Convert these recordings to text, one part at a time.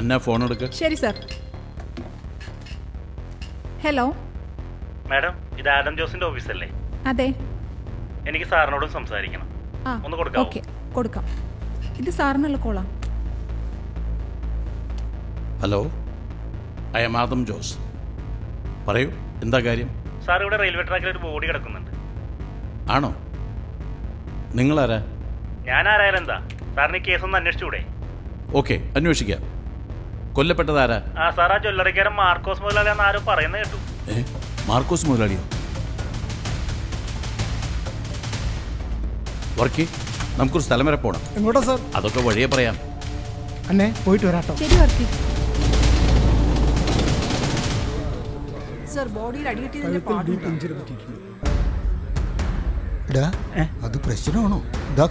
അന്ന phone എടുക്ക. ശരി sir. Hello madam, ഇത് ആഡം ജോസിന്റെ ഓഫീസല്ലേ? അതെ. എനിക്ക് സാറിനോടും സംസാരിക്കണം. ഒന്ന് കൊടുക്കാം. ഓക്കെ, കൊടുക്കാം. ഇത് സാറിനുള്ള കോളാ. Hello, I am Adam Jose. പറയൂ, എന്താ കാര്യം? സാർ, ഇവിടെ റെയിൽവേ ട്രാക്കിൽ ഒരു ബോഡി കിടക്കുന്നുണ്ട്. ആണോ? നിങ്ങളാരാ? ഞാൻ ആരായാലും എന്താ? സാറിന് ഈ കേസ് ഒന്ന് അന്വേഷിച്ചൂടെ? ഓക്കെ, അന്വേഷിക്കാം. കൊല്ലപ്പെട്ടതാരാ? സാർ, ആ ജ്വല്ലറിക്കാരൻ മാർക്കോസ് മുതലാളിയാന്ന് ആരോ പറയുന്നത് കേട്ടു. മാർക്കോസ് മുതലാളിയോ? വർക്കി, നമുക്കൊരു സ്ഥലം വരെ പോകണം. എങ്ങോട്ടാ സാർ? അതൊക്കെ വഴിയെ പറയാം. അന്നെ പോയിട്ട് വരാട്ടോ. ശരി വർക്കി. സർ, ബോഡിയിൽ അടികിട്ടിയതിന്റെ പാടുണ്ട്. അത് പ്രശ്നമാണോ? ഇതാ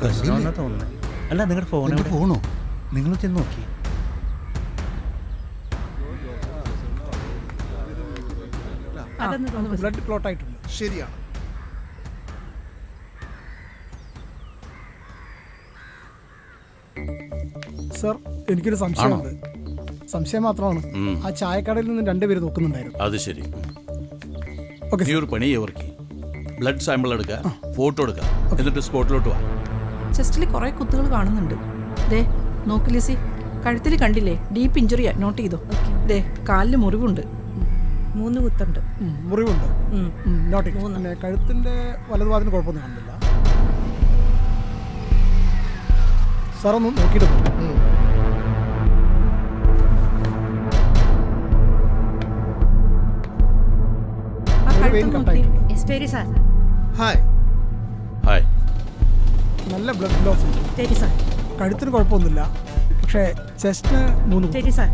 തോന്നുന്നു. അല്ല, നിങ്ങളുടെ ഫോണോ? നിങ്ങൾ ചെന്ന് നോക്കി. ബ്ലഡ് ക്ലോട്ട് ആയിട്ടുണ്ട്. ശരിയാണ്. സർ, എനിക്കൊരു സംശയമുണ്ട്. സംശയം മാത്രമാണ്. ആ ചായക്കടയിൽ നിന്ന് രണ്ടുപേര് നോക്കുന്നുണ്ടായിരുന്നു. അത് ശരി. ഓക്കെ, നീ ഒരു പണി വർക്കി. ബ്ലഡ് സാമ്പിൾ എടുക്കുക, ഫോട്ടോ എടുക്കുക, എന്നിട്ട് സ്പോട്ടിലോട്ട് വാ. ചെസ്റ്റിൽ കുറെ കുത്തുകൾ കാണുന്നുണ്ട്. ദേ നോക്ക് ലിസി, കഴുത്തിൽ കണ്ടില്ലേ? ഡീപ്പ് ഇഞ്ചുറിയാ. നോട്ട് ചെയ്തോ. ദേ കാലില് മുറിവുണ്ട്. 3 കുത്തുണ്ട്. മുറിവുണ്ട്. നോട്ട് ചെയ്തു. പിന്നെ കഴുത്തിന്റെ വലതുഭാഗത്തിന് കുഴപ്പമൊന്നും കാണുന്നില്ല. സാർ ഒന്ന് നോക്കിയിട്ട് പോ. ഹായ്. ഹായ്. നല്ല ബ്ലഡ് ലോസ് ഉണ്ട്. കഴുത്തിന് കുഴപ്പമൊന്നുമില്ല, പക്ഷേ ചെസ്റ്റിന് 3 കുത്ത്.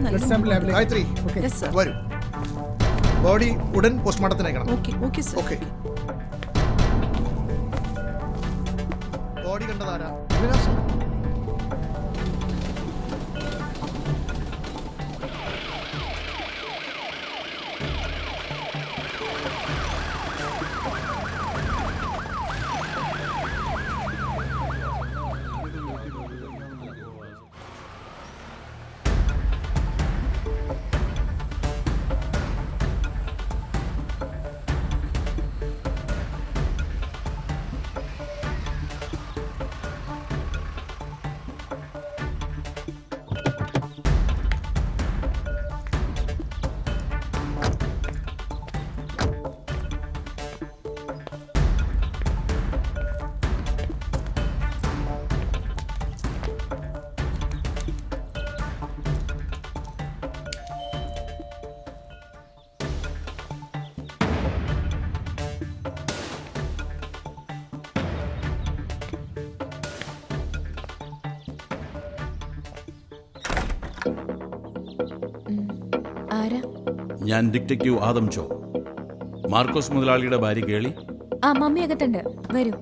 Blood sample ലാബിലേക്ക്. ഗായത്രി, വരൂ. ബോഡി ഉടൻ പോസ്റ്റ്മോർട്ടത്തിന് അയക്കണം. ഓക്കെ. ബോഡി കണ്ടതാരാ? ഞാൻ ഡിറ്റക്റ്റീവ് ആദം ജോ. മാർക്കോസ് മുതലാളിയുടെ ഭാര്യ കേളി. മമ്മി അകത്തുണ്ട്, വരൂ.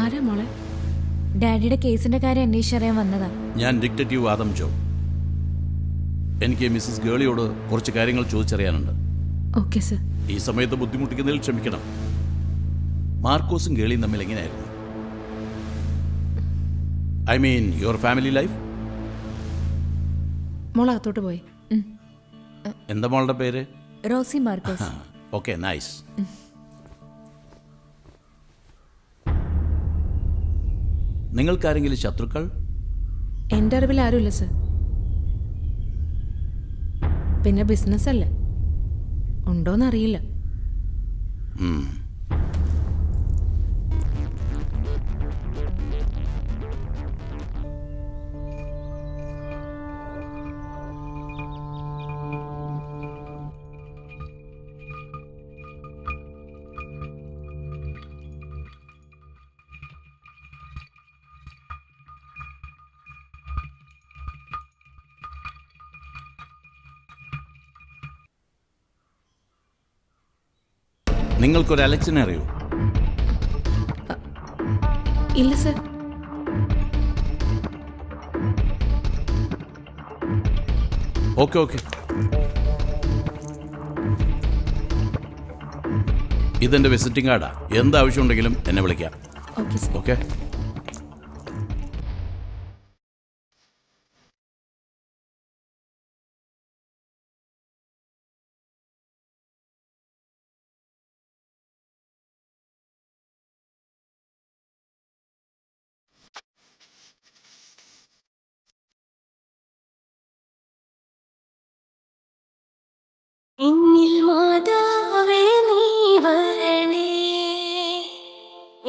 ആരാ മോളെ? ഡാഡിയുടെ കേസിന്റെ കാര്യം അന്വേഷിച്ചറിയാൻ വന്നതാ. ഞാൻ ഡിറ്റക്റ്റീവ് ആദം ജോ. എനിക്ക് മിസ്സസ് ഗേളിയോട് കുറച്ച് കാര്യങ്ങൾ ചോദിച്ചറിയാനുണ്ട്. Okay sir. ഈ സമയത്ത് ബുദ്ധിമുട്ടിക്കുന്നതിൽ ക്ഷമിക്കണം. മാർക്കോസും ഗേളിയും തമ്മിൽ എങ്ങനെയായിരുന്നു? I mean your family life. മോളകത്തോട്ട് പോയി. എന്താ മോളുടെ പേര്? Rosie Marcos. Okay, nice. നിങ്ങൾക്കാരെങ്കിലും ശത്രുക്കൾ? എൻ്റെ അറിവിൽ ആരുമില്ല സർ. പിന്നെ ബിസിനസ് അല്ലേ, ഉണ്ടോന്നറിയില്ല. നിങ്ങൾക്കൊരു അലക്സിനെ അറിയൂ? ഇല്ല സർ. Okay okay. ഇതെന്റെ വിസിറ്റിംഗ് കാർഡാ. എന്താവശ്യം ഉണ്ടെങ്കിലും എന്നെ വിളിക്കാം. Okay sir. ഓക്കെ. എന്നിൽ മാതാവേ നീ വരണേ,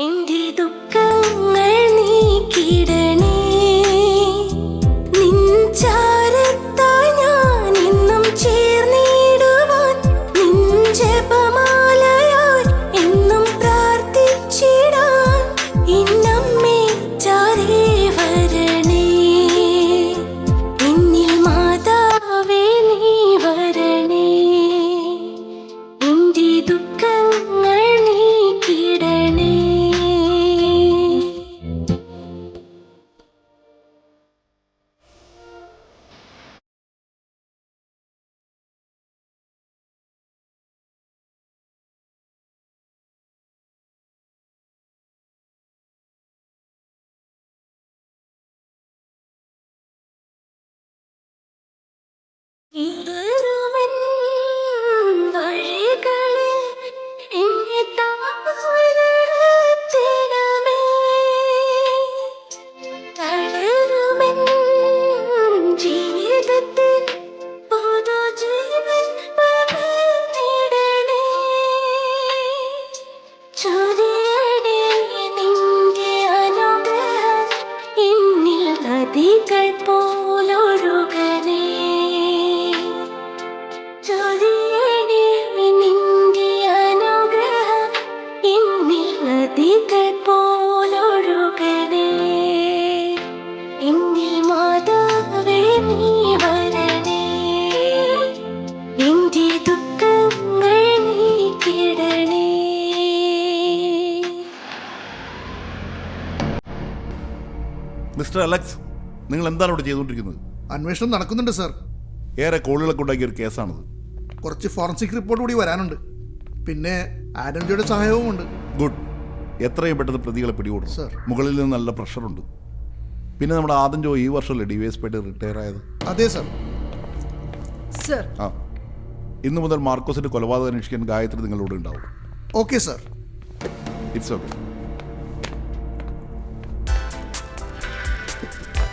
എന്റെ ദുഃഖങ്ങൾ നീക്കിടണേ. നിൻ ചാരത്തായി ഞാൻ എന്നും ചേർന്നിടുവാൻ, നിൻ ജപമാലയായി എന്നും പ്രാർത്ഥിച്ചിടാൻ എന്നമ്മേ ചാരേ വരണേ. എന്നിൽ മാതാവേ നീ വരണേ, എന്റെ ദുഃഖങ്ങൾ നീക്കിടണേ. ഇരുവൻ വഴികളിൽ എന്നെ താഴ്ത്തിടമേ. തളരുമെൻ ജീവിതത്തിൽ പുതുജീവൻ പകർന്നിടണേ. ചൊരിയണേ നിന്റെ അനുഗ്രഹം എന്നിൽ നദികൾ പോലൊഴുകണേ. ചൊരിയണേ നിന്റെ അനുഗ്രഹം എന്നിൽ നദികൾ പോലൊഴുകണേ. എന്നിൽ മാതാവേ നീ വരണേ, എന്റെ ദുഃഖങ്ങൾ നീക്കിടണേ. മിസ്റ്റർ അലക്സ്, നിങ്ങൾ എന്താണ് ഇവിടെ ചെയ്തുകൊണ്ടിരിക്കുന്നത്? അന്വേഷണം നടക്കുന്നുണ്ട് സാർ. ഏറെ കോളുകളൊക്കെ ഉണ്ടാക്കിയ ഒരു കേസാണിത്. കുറച്ച് ഫോറൻസിക് റിപ്പോർട്ട് കൂടി വരാനുണ്ട്. പിന്നെ ആഡം ജോയുടെ സഹായവും ഉണ്ട്. ഗുഡ്. എത്രയും പെട്ടെന്ന് പ്രതികളെ പിടികൂടും സർ. മുകളിൽ നിന്ന് നല്ല പ്രഷറുണ്ട്. പിന്നെ നമ്മുടെ ആദം ജോ ഈ വർഷമല്ലേ DYSP ആയിട്ട് റിട്ടയർ ആയത്? അതെ സാർ. സർ, ആ, ഇന്നു മുതൽ മാർക്കോസിന്റെ കൊലപാതകം അന്വേഷിക്കാൻ ഗായത്രി നിങ്ങളോട് ഉണ്ടാവും. Okay sir. It's okay.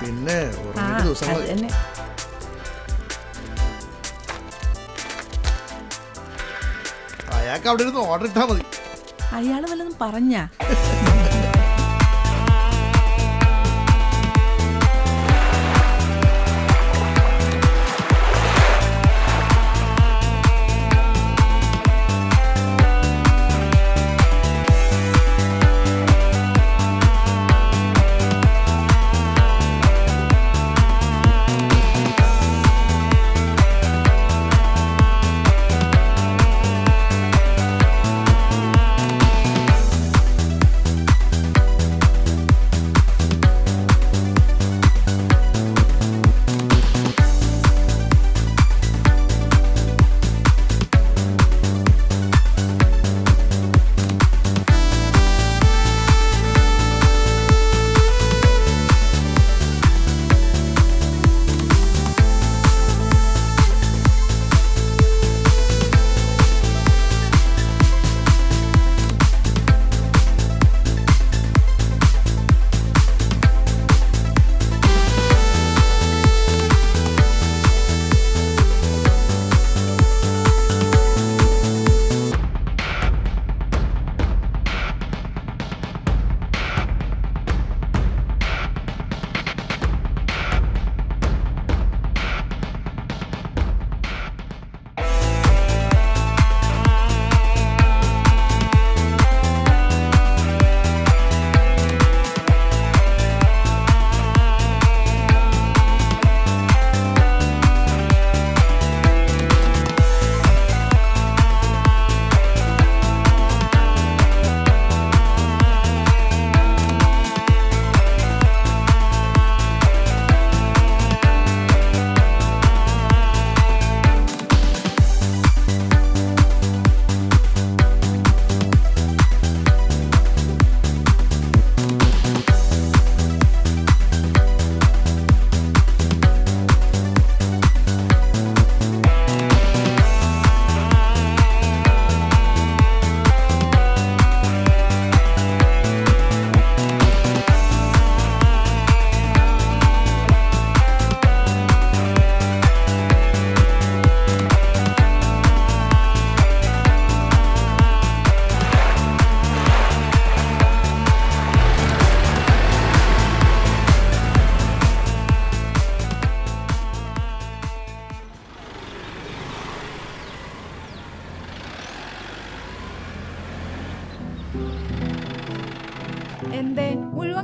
പിന്നെ ആ ഉറങ്ങിയ ദിവസങ്ങൾ അത് തന്നെ. അയാൾക്ക് അവിടെ ഇരുന്ന് ഓർഡർ ഇട്ടാൽ മതി. അയാള് വല്ലതും പറഞ്ഞാ?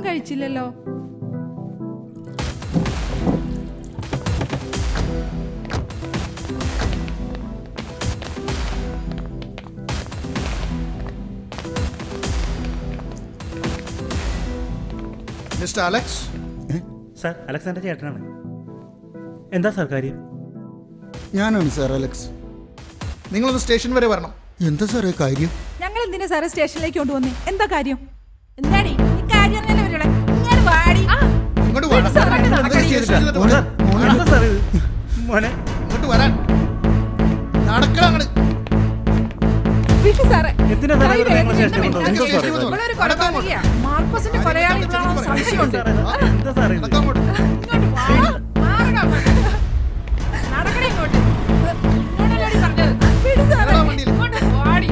കഴിച്ചില്ലല്ലോ. മിസ്റ്റർ അലക്സ്, സാർ അലക്സാണ്ടർ ചേട്ടനാണ്. എന്താ സാർ കാര്യം? ഞാനാണ് സാർ അലക്സ്. നിങ്ങളൊന്ന് സ്റ്റേഷൻ വരെ വരണം. എന്താ സാറേ കാര്യം? ഞങ്ങൾ എന്തിനാ സാറേ സ്റ്റേഷനിലേക്ക് കൊണ്ടുവന്നേ? എന്താ കാര്യം? എന്താടി ഈ കാര്യം തന്നെ ഇവരുടെ? ഇങ്ങോട്ട് വാടി. ഇങ്ങോട്ട് വാ. സാർ, അങ്ങോട്ട് നടക്കടി. എന്താ സാർ ഇത്? മോനെ ഇങ്ങോട്ട് വരാൻ. നടക്കണം അങ്ങോട്ട്. വിട്ടു സാറേ. എന്തിനാ സാറേ ഇവരെ ഞങ്ങളെ സ്റ്റേഷനിൽ എന്താ കൊണ്ടുവന്നത്? സ്റ്റേഷനിൽ എന്താ സാർ ഇത്? ഇവളൊരു കൊലപാതകിയാ. മാർക്കോസിന്റെ കൊലയാളികളാണോ സംശയമുണ്ട്. എന്താ സാർ ഇത്? നടക്കാൻ അങ്ങോട്ട്. ഇങ്ങോട്ട് വാ. മാറടാ അങ്ങോട്ട്. നടക്കടി ഇങ്ങോട്ട്. ഇങ്ങോട്ടല്ലേടി പറഞ്ഞത്? വിടു സാറേ. വരാൻ വണ്ടിയിൽ. ഇങ്ങോട്ട് വാടി.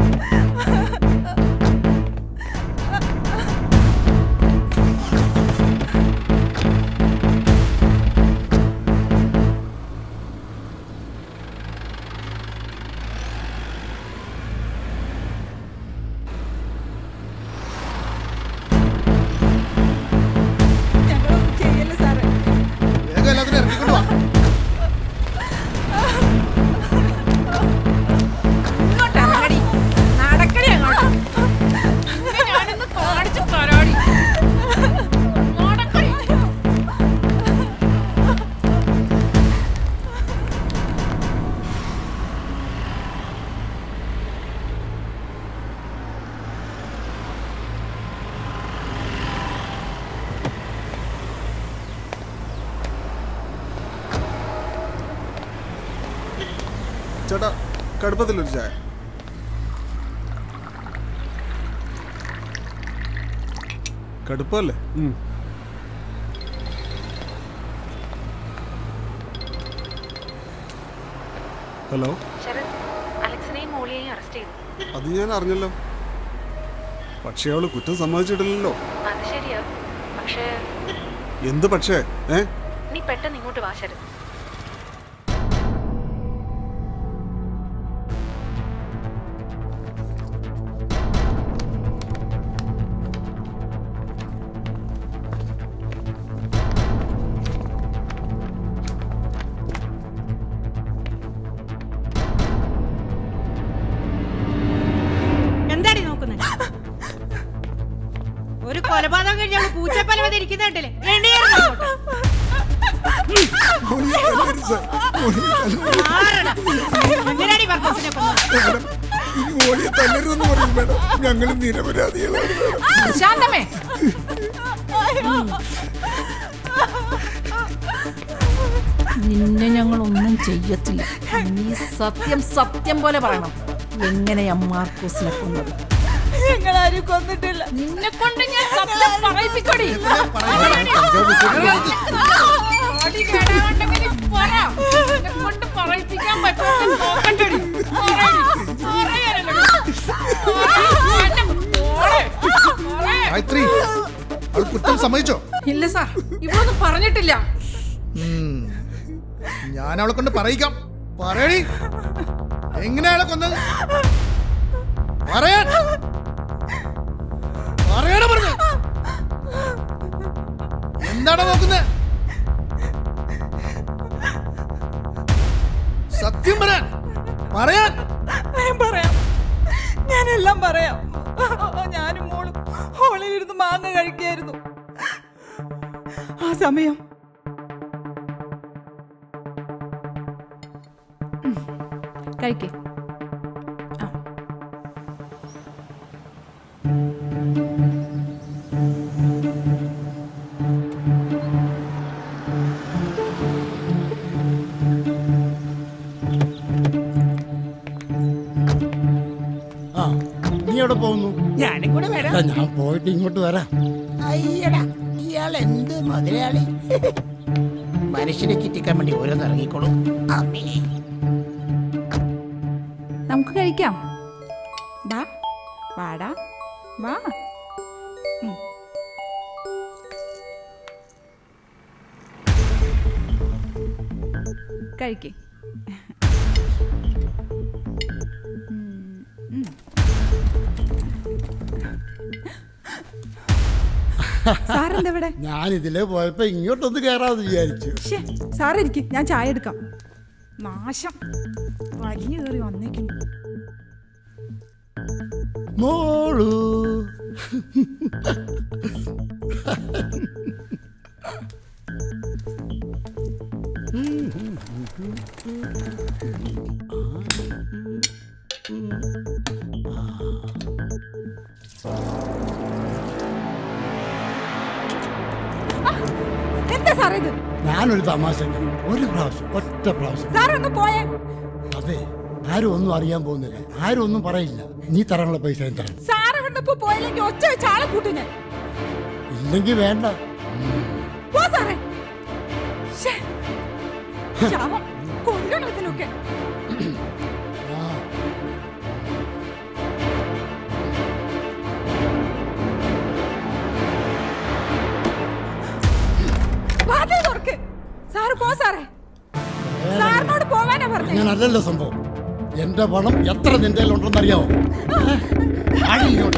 ഞങ്ങളൊന്നും ചെയ്യല്ലേ സാറേ. വേഗം എല്ലാത്തിനും ഇറക്കിക്കൊണ്ട് വാ. ഇങ്ങോട്ട് ഇറങ്ങടി. നടക്കടി അങ്ങോട്ട്. നിന്നെ ഞാനിന്ന് കാണിച്ചു തരാടി. നടക്കടി. ചേട്ടാ കടുപ്പത്തിലൊരു ചായ. കടുപ്പല്ലേ? ഹലോ, അലക്സിനെയും മോളിയെയും അറസ്റ്റ് ചെയ്തു. അത് ഞാൻ അറിഞ്ഞല്ലോ. പക്ഷേ അവള് കുറ്റം സമ്മതിച്ചിട്ടില്ലല്ലോ. അത് ശരിയാ, പക്ഷേ എന്ത് പക്ഷേ? നീ പെട്ടെന്ന് ഇങ്ങോട്ട് വാ ശരത്. എന്താടി നോക്കുന്നത്? ഒരു കൊലപാതകം കഴിഞ്ഞാൽ പൂച്ചപ്പലവത് ഇരിക്കുന്നുണ്ടല്ലേ? ഞങ്ങൾ നിരപരാധികളാണ്. ശാന്തമേ, നിന്നെ ഞങ്ങളൊന്നും ചെയ്യത്തില്ല. നീ സത്യം സത്യം പോലെ പറയണം. എങ്ങനെയാ മാർക്കോസിനെ കൊന്നത്? ഞങ്ങളാരും കൊന്നിട്ടില്ല. നിന്നെ കൊണ്ട് ഞാൻ സത്യം പറയിപ്പിക്കടി. കൊണ്ട് പറയിപ്പിക്കാൻ പറ്റുമോ നോക്കണ്ടടി. ഗായത്രി, അവൾ കുറ്റം സമ്മതിച്ചോ? ഇല്ല സാർ, ഇവളൊന്നും പറഞ്ഞിട്ടില്ല. ഞാൻ അവളെ കൊണ്ട് പറയിക്കാം. പറയടി, എങ്ങനെയാളെ കൊന്നത്? പറയാൻ പറയണ പറഞ്ഞു. എന്താണ് നോക്കുന്നത്? സത്യം പറയാൻ. പറയാൻ പറയാം, ഞാനെല്ലാം പറയാം. ഞാനും മോളും ഹോളിലിരുന്ന് മാങ്ങ കഴിക്കായിരുന്നു. ആ സമയം കഴിക്കേ. നീ എവിടെ പോകുന്നു? ഞാനും കൂടെ വരാം. ഞാൻ പോയിട്ട് ഇങ്ങോട്ട് വരാം. അയ്യടാ, ഇയാൾ എന്ത് മുതലാളി. മനുഷ്യനെ കിട്ടിക്കാൻ വേണ്ടി ഓരോന്ന് ഇറങ്ങിക്കോളൂ. അമ്മേ, നമുക്ക് കഴിക്കാം. വാ വാടാ വാ. കഴിക്കേ. സാറെന്താ ഇവിടെ? ഞാൻ ഇതിലേ പോയപ്പോ ഇങ്ങോട്ടൊന്ന് കയറാമെന്ന് വിചാരിച്ചു. ശ്ശേ, സാറിരിക്കും, ഞാൻ ചായ എടുക്കാം. നാശം വലിഞ്ഞു കയറി വന്നേക്കുന്നു. മോളു എന്താ സാറേ ഇത്? ഞാനൊരു തമാശ, ഒരു പ്രാവശ്യം, ഒറ്റ പ്രാവശ്യം. സാറൊന്ന് പോയേ. അതെ, ആരും ഒന്നും അറിയാൻ പോകുന്നില്ല, ആരും ഒന്നും പറയില്ല. നീ തരാനുള്ള പൈസ ഞാൻ തരാം. സാറ് ഇവിടുന്ന് പോയില്ലെങ്കിൽ ഒച്ച വെച്ച് ആളെ കൂട്ടിനെ. ഇല്ലെങ്കിൽ വേണ്ട. പോ സാറേ. ശ്ശേ, ശവം കൊല്ലണം ഇതിനൊക്കെ. വാതിൽ തുറക്ക്. സാറ് പോ സാറേ. സാറിനോട് പോവാനാ പറഞ്ഞത്. അങ്ങനല്ലല്ലോ സംഭവം. എന്റെ പണം എത്ര നിന്റെ ഉണ്ടെന്നറിയാമോ? കാണിച്ചു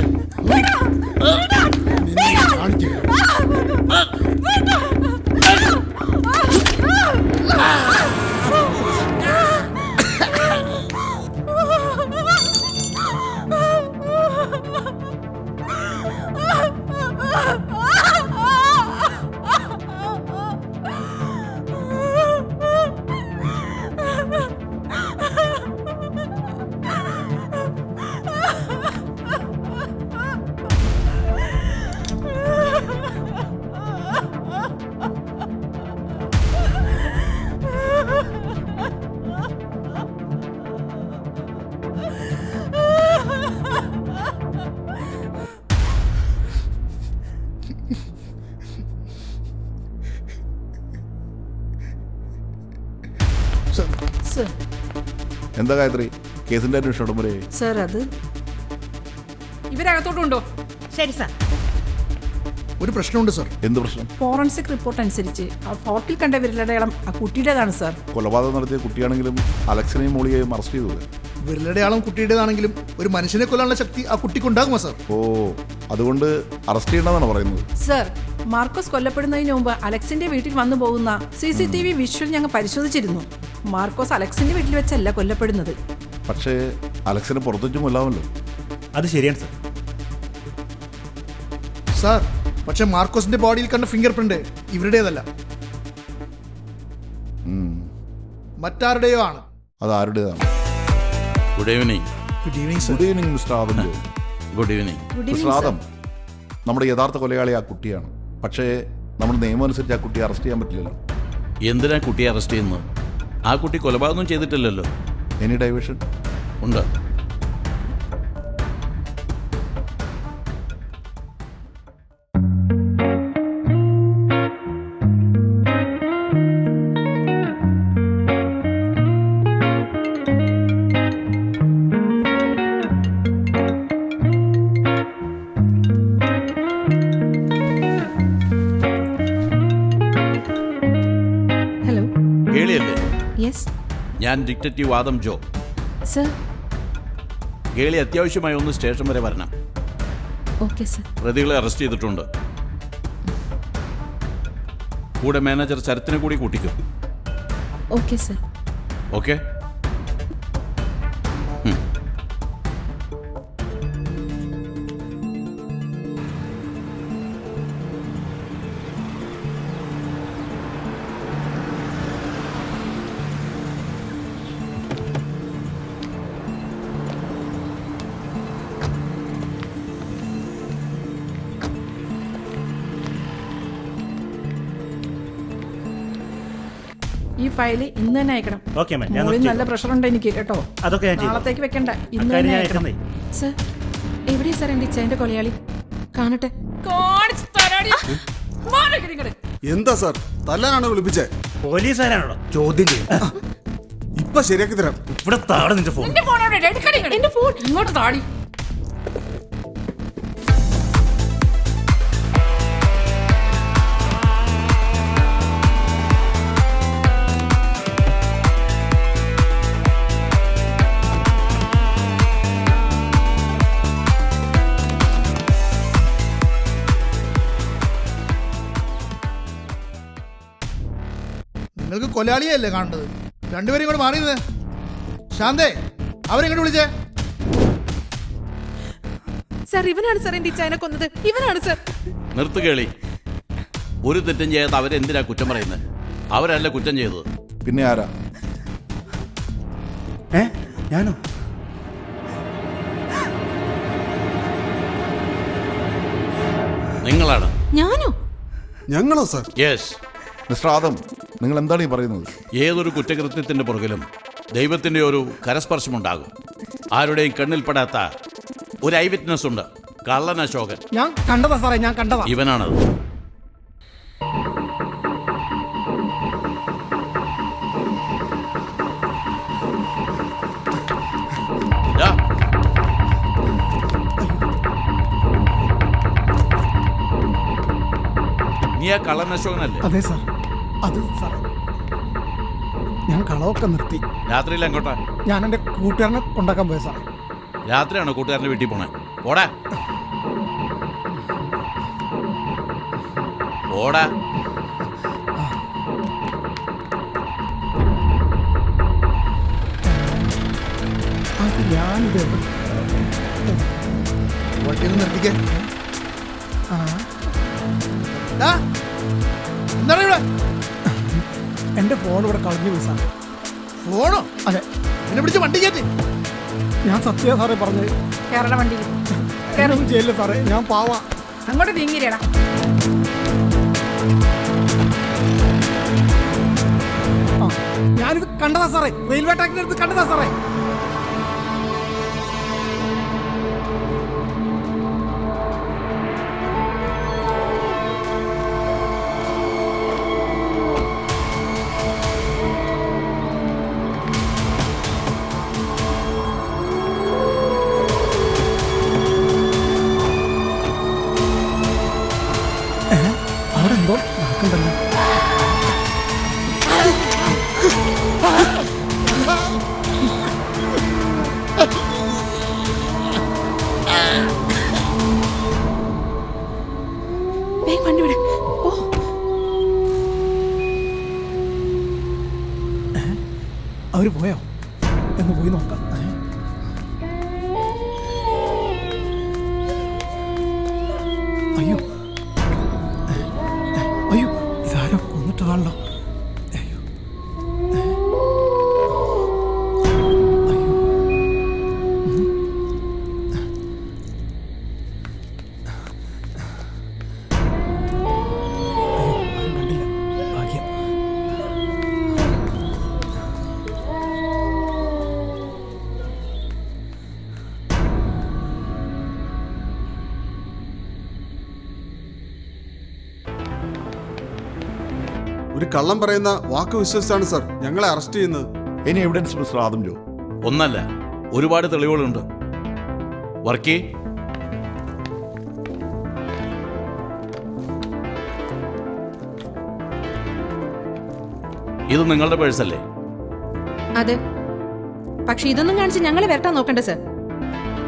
സർ. എന്താ ഗായത്രി, കേസിന്റെ അന്വേഷണം ഉടൻ വരെ? സർ, അത് ഇവരകത്തോട്ടുണ്ടോ? ശരി സാർ. ഒരു പ്രശ്നമുണ്ട് സർ. എന്ത് പ്രശ്നം? ഫോറൻസിക് റിപ്പോർട്ട് അനുസരിച്ച് ആ ഫോട്ടിൽ കണ്ട വിരലടയാളം ആ കുട്ടിയുടേതാണ് സാർ. കൊലപാതകം നടത്തിയ കുട്ടിയാണെങ്കിലും അലക്സിനെയും മോളിയെയും അറസ്റ്റ് ചെയ്തത്. വിരലടയാളം കുട്ടിയുടേതാണെങ്കിലും ഒരു മനുഷ്യനെ കൊല്ലാനുള്ള ശക്തി ആ കുട്ടിക്കുണ്ടാകുമോ സർ? ഓ, അതുകൊണ്ട് അറസ്റ്റ് ചെയ്യണമെന്നാണ് പറയുന്നത്. സർ, മാർക്കോസ് കൊല്ലപ്പെടുന്നതിന് മുമ്പ് അലക്സിന്റെ വീട്ടിൽ വന്നു പോകുന്ന CCTV വിഷ്വൽ ഞങ്ങൾ പരിശോധിച്ചിരുന്നു. മാർക്കോസ് അലക്സിന്റെ വീട്ടിൽ വെച്ചല്ല കൊല്ലപ്പെടുന്നത്. പക്ഷേ അലക്സിനെ പുറത്തുവെച്ചും കൊല്ലാമല്ലോ. അത് ശരിയാണ് സർ. സാർ, പക്ഷെ മാർക്കോസിന്റെ ബോഡിയിൽ കണ്ട ഫിംഗർ പ്രിന്റ് ഇവരുടേതല്ല, മറ്റാരുടെയോ ആണ്. അത് ആരുടേതാണ്? Good evening. Good evening sir. Good evening mister Adam Jo. Good evening. Mister Adam, നമ്മുടെ യഥാർത്ഥ കൊലയാളി ആ കുട്ടിയാണ്. പക്ഷേ നമ്മുടെ നിയമം അനുസരിച്ച് ആ കുട്ടിയെ അറസ്റ്റ് ചെയ്യാൻ പറ്റില്ലല്ലോ. എന്തിനാ കുട്ടിയെ അറസ്റ്റ് ചെയ്യുന്നത്? ആ കുട്ടി കൊലപാതകം ചെയ്തിട്ടില്ലല്ലോ. എനി ഡൈവേഷൻ ഉണ്ട്. ഹലോ. ഗേളിയല്ലേ? യെസ് ഞാൻ ഡിറ്റക്റ്റീവ് ആദം ജോ. സർ. ഗേളി അത്യാവശ്യമായി ഒന്ന് സ്റ്റേഷൻ വരെ വരണം. Okay sir. പ്രതികളെ അറസ്റ്റ് ചെയ്തിട്ടുണ്ട്. കൂടെ മാനേജർ ശരത്തിനെ കൂടി കൂട്ടിക്കും. Okay sir. ഓക്കെ. ഈ ഫയല് ഇന്ന് തന്നെ അയക്കണം. ഓക്കെ മാം, ഞാൻ മോളിൽ നോക്കി നല്ല പ്രഷർ ഉണ്ട് എനിക്ക് കേട്ടോ. അതൊക്കെ ഞാൻ ചെയ്തു. നാളത്തേക്ക് വെക്കണ്ട, ഇന്ന് അക്കാര്യം തന്നെ ഞാൻ അയക്കണം. അയക്കുന്നേ. സർ, എവിടെയാ സാർ എൻ്റെ ഇച്ഛൻ്റെ കൊലയാളി? കാണട്ടെ. കാണിച്ച് തരാടി. മാറിക്കിരി ഇങ്ങട്. എന്താ സാർ, തല്ലാനാണ് വിളിപ്പിച്ചേ? പോലീസുകാരാണോ ചോദ്യം ചെയ്യും? ഇപ്പൊ ശരിയാക്കി തരാം. ഇവിടെ താടെ നിന്റെ ഫോൺ. എന്റെ ഫോൺ എവിടെ? എടുക്കടി ഇങ്ങട്. എന്റെ ഫോൺ ഇങ്ങോട്ട് താടി. നിങ്ങൾക്ക് കൊലാളിയല്ലേ കാണേണ്ടത്. രണ്ടുപേരും ഇങ്ങോട്ട് മാറിയിരുന്നേ. ശാന്തേ, അവരെങ്ങോട്ട് വിളിച്ചേ. സാർ ഇവനാണ് സാർ എന്റെ ഇച്ചായനെ കൊന്നത്. ഇവനാണ് സാർ. നിർത്തു കേളി. ഒരു തെറ്റും ചെയ്യാത്ത അവരെന്തിനാ കുറ്റം പറയുന്നത്? അവരല്ല കുറ്റം ചെയ്തത്. പിന്നെ ആരാ? ഞാനോ? നിങ്ങളാണ്. ഞാനോ? ഞങ്ങളോ സാർ? യെസ്. മിസ്റ്റർ ആദം, നിങ്ങൾ എന്താണ് ഈ പറയുന്നത്? ഏതൊരു കുറ്റകൃത്യത്തിന്റെ പുറകിലും ദൈവത്തിന്റെ ഒരു കരസ്പർശമുണ്ടാകും. ആരുടെയും കണ്ണിൽപ്പെടാത്ത ഒരു ഐ വിറ്റ്നസ് ഉണ്ട്. കള്ളൻ അശോകൻ. ഞാൻ കണ്ടതാ സാറേ, ഞാൻ കണ്ടതാ. ഇവനാണത്. ദാ. നീ ആ കള്ളൻ അശോകനല്ലേ? അതെ സാർ, അത് സാറേ ഞാൻ കളവൊക്കെ നിർത്തി. രാത്രിയിൽ എങ്ങോട്ടാ? ഞാൻ എൻ്റെ കൂട്ടുകാരനെ കൊണ്ടാക്കാൻ പോയ സാറേ. രാത്രിയാണോ കൂട്ടുകാരൻ്റെ വീട്ടിൽ പോണേ? പോടാ പോടാ. അത് ഞാനിത് വണ്ടി ഒന്ന് നിർത്തിക്കേ. ദാ, എന്താണ് ഇവിടെ? എൻ്റെ ഫോൺ ഇവിടെ കളഞ്ഞു പോയി സാറേ. ഫോണോ? അതെ, എന്നെ പിടിച്ച് വണ്ടി കയറ്റി. ഞാൻ സത്യ സാറേ പറഞ്ഞത്. കേരള വണ്ടിയിൽ ഒന്നും ചെയ്യില്ല സാറേ, ഞാൻ പാവാ. അങ്ങോട്ട് നീങ്ങിരടാ. ഞാനിത് കണ്ടതാ സാറേ, റെയിൽവേ ട്രാക്കിന്റെ അടുത്ത് കണ്ടതാ സാറേ. അവിടെ എന്തോ നടക്കണ്ടല്ലോ. വണ്ടി വിടെ. ഓ, അവര് പോയോ? എന്ന് പോയി നോക്കാം. അയ്യോ അയ്യോ, ഇതാരോ കൊന്നിട്ടതാണല്ലോ. അയ്യോ അയ്യോ. ആരും കണ്ടില്ല. ഭാഗ്യം. ഒരു കള്ളം പറയുന്ന വാക്ക് വിശ്വസിച്ചാണ് സാർ ഞങ്ങളെ അറസ്റ്റ് ചെയ്യുന്നത്. എനി എവിഡൻസ് മിസ്റ്റർ ആദം ജോ? ഒന്നല്ല, ഒരുപാട് തെളിവുകളുണ്ട്. വർക്കി, ഇത് നിങ്ങളുടെ പേഴ്സല്ലേ? അതെ. പക്ഷെ ഇതൊന്നും കാണിച്ച് ഞങ്ങളെ വരട്ടാൻ നോക്കണ്ട സർ.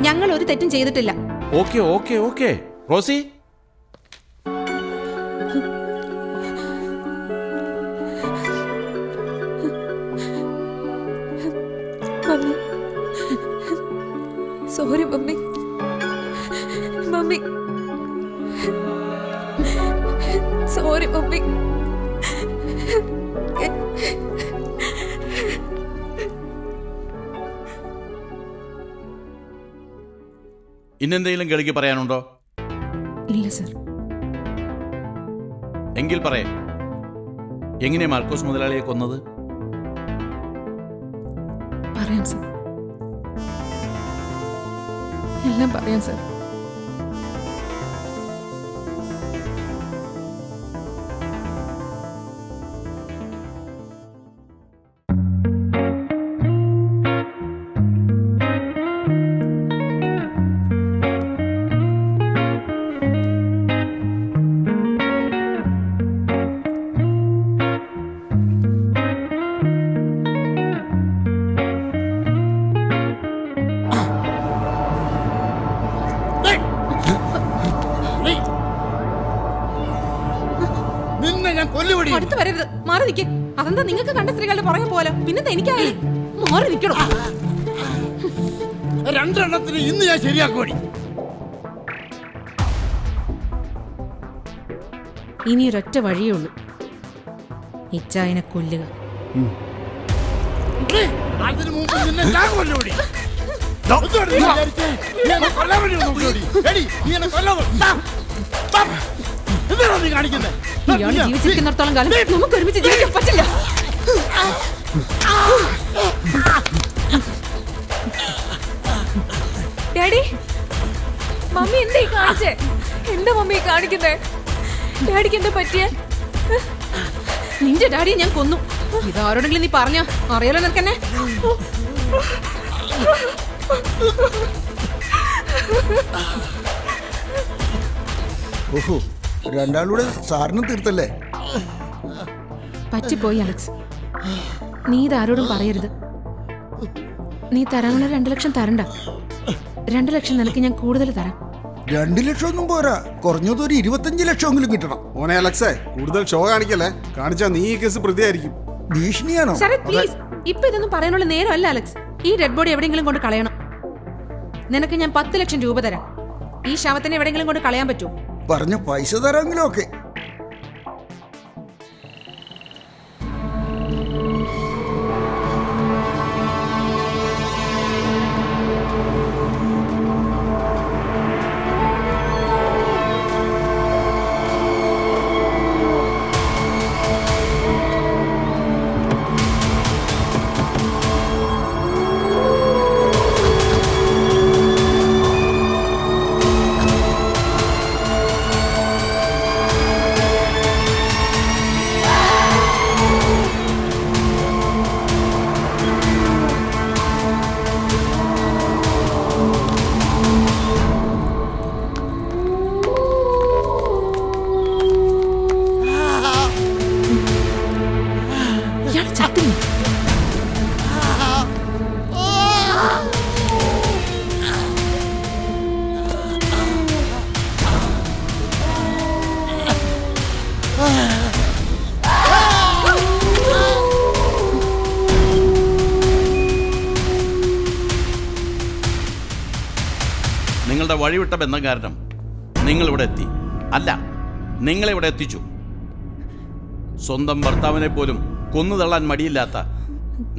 ഞങ്ങൾ ഒരു തെറ്റും ചെയ്തിട്ടില്ല. Okay okay okay. Rosie, sorry mummy. Mummy sorry mummy. ഇന്നെന്തെങ്കിലും കളിക്ക് പറയാനുണ്ടോ? ഇല്ല സർ. എങ്കിൽ പറയാം. എങ്ങനെയാ മാർക്കോസ് മുതലാളിയെ കൊന്നത്? പറയാം സർ, എല്ലാം പറയാം സർ. നിന്നെ ഞാൻ കൊല്ലുപിടി. അടുത്ത് വരരുത്, മാറി നിൽക്കേ. അതെന്താ നിങ്ങൾക്ക് കണ്ട സ്ത്രീകളുടെ പുറകെ പോലെ പിന്നെ എനിക്കായി മാറി നിൽക്കണം. രണ്ടെണ്ണത്തിന് ഇന്ന് ഞാൻ ശരിയാക്കുവാടി. ഇനി ഒരൊറ്റ വഴിയേ ഉള്ളൂ, ഇച്ചായനെ കൊല്ലുക. അതിന് മുമ്പ് നിന്നെ ഞാൻ കൊല്ലുകൂടി. കൊല്ലാൻ വേണ്ടി നോക്കിയോടി. എടി, നീ എന്നെ കൊല്ലാൻ എന്താണോ നീ കാണിക്കുന്നത്? ഇയാൾ ജീവിച്ചിരിക്കുന്നിടത്തോളം കാലം നമുക്ക് ഒരുമിച്ച് ജീവിക്കാൻ പറ്റില്ല. ഡാഡി, മമ്മി എന്താ ഈ കാണിച്ചേ? എന്താ മമ്മി കാണിക്കുന്നേ? ഡാഡിക്ക് എന്താ പറ്റിയേ? നിന്റെ ഡാഡിയെ ഞാൻ കൊന്നു. ഇതാരോടെങ്കിലും നീ പറഞ്ഞ അറിയാലോ നിനക്കെന്നെ. ഓഹോ, രണ്ടാളൂടെ സാറിനും തീർത്തല്ലേ? പറ്റിപ്പോയി അലക്സ്, നീ ഇതാരോടും പറയരുത്. നീ തരാനുള്ള 2 ലക്ഷം തരണ്ട. 2 ലക്ഷം നിനക്ക് ഞാൻ കൂടുതൽ തരാം. 2 ലക്ഷം ഒന്നും പോരാ, കുറഞ്ഞത് ഒരു 25 ലക്ഷമെങ്കിലും കിട്ടണം. മോനെ അലക്സേ, കൂടുതൽ ഷോ കാണിക്കല്ലേ. കാണിച്ചാ നീ ഈ കേസ് പ്രതിയായിരിക്കും. ഭീഷണിയാണോ? ശരത് പ്ലീസ്, ഇപ്പൊ ഇതൊന്നും പറയാനുള്ള നേരമല്ല അലക്സ്. ഈ ഡെഡ് ബോഡി എവിടെയെങ്കിലും കൊണ്ട് കളയണം. നിനക്ക് ഞാൻ 10 ലക്ഷം രൂപ തരാം. ഈ ശവത്തിനെ എവിടെയെങ്കിലും കൊണ്ട് കളയാൻ പറ്റുമോ? പറഞ്ഞ പൈസ തരാമെങ്കിലും ഒക്കെ. ഇയാൾ ചത്തില്ല. നിങ്ങളുടെ വഴിവിട്ട ബന്ധം കാരണം നിങ്ങളിവിടെ എത്തി. അല്ല, നിങ്ങളിവിടെ എത്തിച്ചു. സ്വന്തം ഭർത്താവിനെ പോലും കൊന്നുതള്ളാൻ മടിയില്ലാത്ത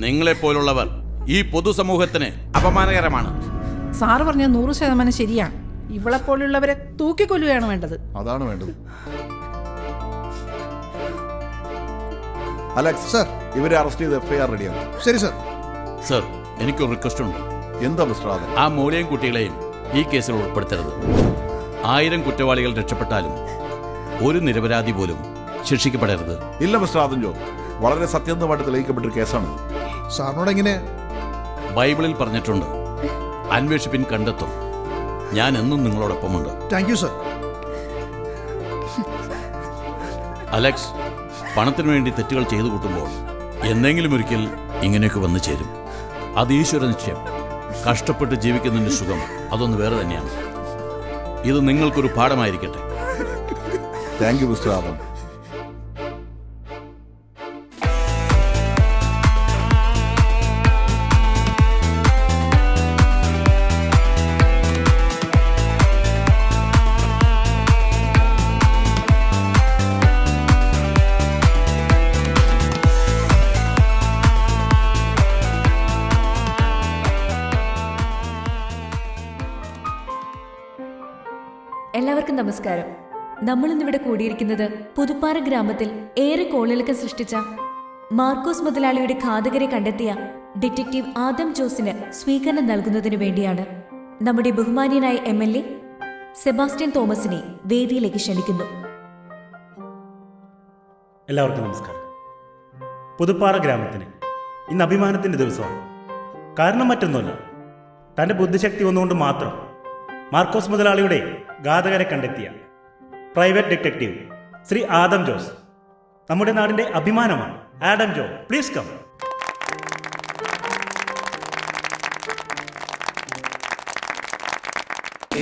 നിങ്ങളെപ്പോലുള്ളവർ ഈ പൊതുസമൂഹത്തിന് അപമാനകരമാണ്. സാറ് പറഞ്ഞ 100% ശരിയാണ്. ഇവളെ പോലുള്ളവരെ തൂക്കിക്കൊല്ലുകയാണ് വേണ്ടത്. അതാണ് വേണ്ടത്. അലക്സ് സർ, ഇവരെ അറസ്റ്റ് ചെയ്ത് FIR റെഡിയാണ്. ശരി സർ. സർ, എനിക്കൊരു റിക്വസ്റ്റ് ഉണ്ട്. എന്താ മിസ്റ്റർ ആദം? ആ മൂലയും കുട്ടികളെയും ഈ കേസിൽ ഉൾപ്പെടുത്തരുത്. 1000 കുറ്റവാളികൾ രക്ഷപ്പെട്ടാലും ഒരു നിരപരാധി പോലും ശിക്ഷിക്കപ്പെടരുത്. ഇല്ല മിസ്റ്റർ ആദം ജോ, വളരെ സത്യസന്ധമായിട്ട് തെളിയിക്കപ്പെട്ടൊരു കേസാണ്. സാറിനോട് എങ്ങനെ? ബൈബിളിൽ പറഞ്ഞിട്ടുണ്ട്, അന്വേഷിപ്പിൻ കണ്ടെത്തും. ഞാൻ എന്നും നിങ്ങളോടൊപ്പമുണ്ട്. Thank you sir. അലക്സ്, പണത്തിനു വേണ്ടി തെറ്റുകൾ ചെയ്തു കൂട്ടുമ്പോൾ എന്തെങ്കിലും ഒരിക്കൽ ഇങ്ങനെയൊക്കെ വന്നു ചേരും. അത് ഈശ്വര നിശ്ചയം. കഷ്ടപ്പെട്ട് ജീവിക്കുന്നതിൻ്റെ സുഖം അതൊന്ന് വേറെ തന്നെയാണ്. ഇത് നിങ്ങൾക്കൊരു പാഠമായിരിക്കട്ടെ. Thank you mister Adam. എല്ലാവർക്കും നമസ്കാരം. നമ്മളിന്നിവിടെ കൂടിയിരിക്കുന്നത് പുതുപ്പാറ ഗ്രാമത്തിൽ ഏറെ കോളിളക്കം സൃഷ്ടിച്ച മാർക്കോസ് മുതലാളിയുടെ ഘാതകരെ കണ്ടെത്തിയ ഡിറ്റക്റ്റീവ് ആദം ജോസിന് സ്വീകരണം നൽകുന്നതിനു വേണ്ടിയാണ്. നമ്മുടെ ബഹുമാന്യനായ MLA സെബാസ്റ്റ്യൻ തോമസിനെ വേദിയിലേക്ക് ക്ഷണിക്കുന്നു. എല്ലാവർക്കും നമസ്കാരം. പുതുപ്പാറ ഗ്രാമത്തിന് ഇന്ന് അഭിമാനത്തിൻ്റെ ദിവസമാണ്. കാരണം മറ്റൊന്നുമല്ല, തൻ്റെ ബുദ്ധിശക്തി ഒന്നുകൊണ്ട് മാത്രം മാർക്കോസ് മുതലാളിയുടെ ഘാതകരെ കണ്ടെത്തിയ പ്രൈവറ്റ് ഡിറ്റക്റ്റീവ് ശ്രീ ആദം ജോസ് നമ്മുടെ നാടിൻ്റെ അഭിമാനമാണ്. Adam Jo, please come.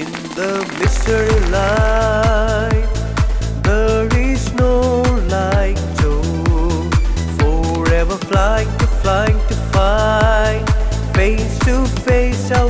In the mystery life, there is no like Joe. For flying to fight. Face to face, I'll